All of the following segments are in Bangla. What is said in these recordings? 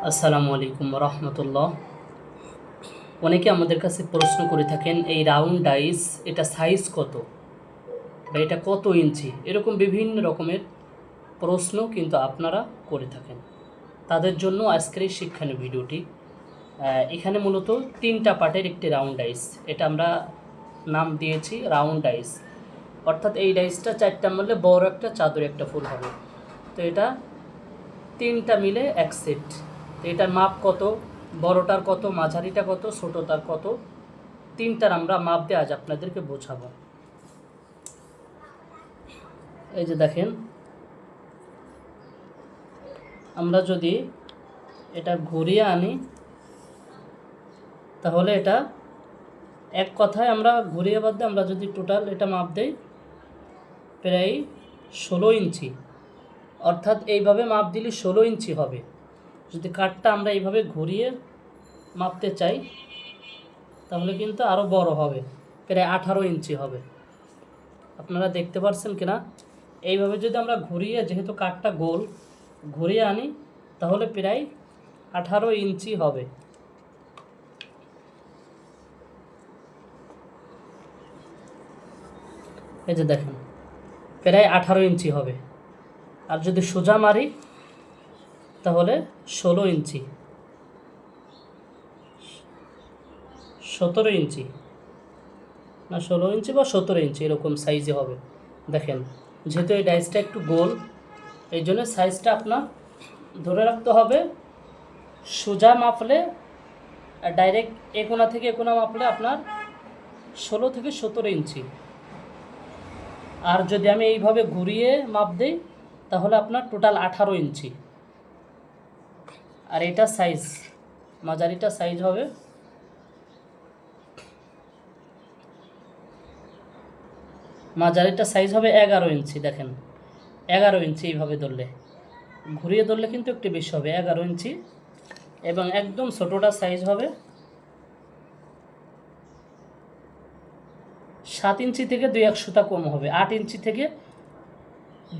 আসসালামু আলাইকুম রহমতুল্লাহ। অনেকে আমাদের কাছে প্রশ্ন করে থাকেন এই রাউন্ড ডাইস এটা সাইজ কত বা এটা কত ইঞ্চি, এরকম বিভিন্ন রকমের প্রশ্ন কিন্তু আপনারা করে থাকেন। তাদের জন্য আজকের এই শিক্ষণীয় ভিডিওটি। এখানে মূলত 3টা পার্টের একটি রাউন্ড ডাইস, এটা আমরা নাম দিয়েছি রাউন্ড ডাইস। অর্থাৎ এই ডাইসটা 4টা মিলে বড় একটা চাদর একটা ফুল হবে। তো এটা 3টা মিলে এক সেট। তো এটার মাপ কত, বড়টার কত, মাঝারিটা কত, ছোটোটার কত, 3টার আমরা মাপ দিয়ে আজ আপনাদেরকে বোঝাবো। এই যে দেখেন, আমরা যদি এটা ঘুরিয়ে আনি তাহলে এটা এক কথায় আমরা ঘুরিয়ে বাদ দিয়ে আমরা যদি টোটাল এটা মাপ দেই প্রায় 16 ইঞ্চি। অর্থাৎ এইভাবে মাপ দিলে 16 ইঞ্চি হবে। যদি কাঠটা আমরা এইভাবে ঘুরিয়ে মাপতে চাই তাহলে কিন্তু আরও বড় হবে, প্রায় 18 ইঞ্চি হবে। আপনারা দেখতে পাচ্ছেন কিনা? এইভাবে যদি আমরা ঘুরিয়ে, যেহেতু কাঠটা গোল, ঘুরিয়ে আনি তাহলে প্রায় 18 ইঞ্চি হবে। এই যে দেখেন, প্রায় 18 ইঞ্চি হবে। আর যদি সোজা মারি তাহলে 16 ইঞ্চি, 17 ইঞ্চি, না 16 ইঞ্চি বা 17 ইঞ্চি এরকম সাইজে হবে। দেখেন, যেহেতু এই ডাইসটা একটু গোল, এই জন্য সাইজটা আপনার ধরে রাখতে হবে। সোজা মাপলে ডাইরেক্ট এ কোণা থেকে এ কোণা মাপলে আপনার 16 থেকে 17 ইঞ্চি। আর যদি আমি এইভাবে ঘুরিয়ে মাপ দিই তাহলে আপনার টোটাল 18 ইঞ্চি। আর এটা সাইজ, মাঝারিটা সাইজ হবে মাঝারিটা সাইজ হবে 11 ইঞ্চি। দেখেন 11 ইঞ্চি এইভাবে ধরলে, ঘুরিয়ে ধরলে কিন্তু একটু বেশি হবে, 11 ইঞ্চি। এবং একদম ছোটোটা সাইজ হবে 7 ইঞ্চি থেকে 2-1 সুতা কম হবে, 8 ইঞ্চি থেকে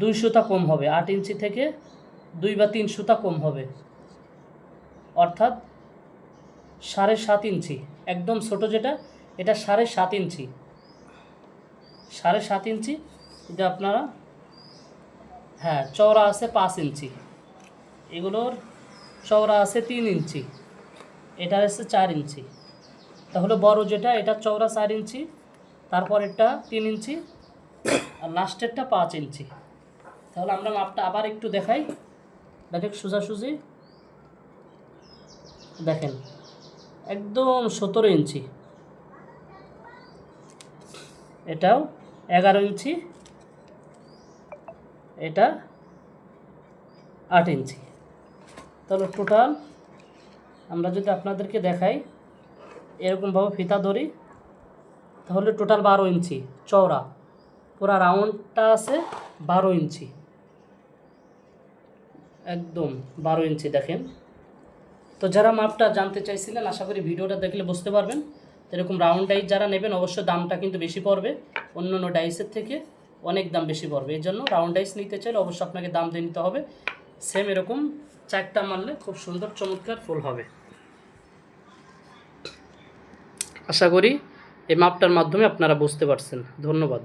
2 সুতা কম হবে, 8 ইঞ্চি থেকে 2 বা 3 সুতা কম হবে। অর্থাৎ 7.5 ইঞ্চি। একদম ছোটো যেটা, এটা 7.5 ইঞ্চি। 7.5 ইঞ্চি। এটা আপনারা, হ্যাঁ, চওড়া আছে 5 ইঞ্চি, এগুলোর চওড়া আছে 3 ইঞ্চি, এটা আছে 4 ইঞ্চি। তাহলে বড় যেটা, এটা চওড়া 4 ইঞ্চি, তারপর এটা 3 ইঞ্চি, আর লাস্টেরটা 5 ইঞ্চি। তাহলে আমরা মাপটা আবার একটু দেখাই, দেখেন সোজাসুজি। দেখেন একদম 17 ইঞ্চি, এটাও 11 ইঞ্চি, এটা 8 ইঞ্চি। তাহলে টোটাল আমরা যদি আপনাদেরকে দেখাই, এরকমভাবে ফিতা ধরি তাহলে টোটাল 12 ইঞ্চি চওড়া, পুরো রাউন্ডটা আছে 12 ইঞ্চি, একদম 12 ইঞ্চি। দেখেন, তো যারা মাপটা জানতে চাইছিলেন আশা করি ভিডিওটা দেখলে বুঝতে পারবেন। এরকম রাউন্ড ডাইস যারা নেবেন অবশ্যই দামটা কিন্তু বেশি পড়বে, অন্য অন্য ডাইসের থেকে অনেক দাম বেশি পড়বে। এই জন্য রাউন্ড ডাইস নিতে চাইলে অবশ্যই আপনাকে দাম দিয়ে নিতে হবে। সেম এরকম 4টা মারলে খুব সুন্দর চমৎকার ফুল হবে। আশা করি এই মাপটার মাধ্যমে আপনারা বুঝতে পারছেন। ধন্যবাদ।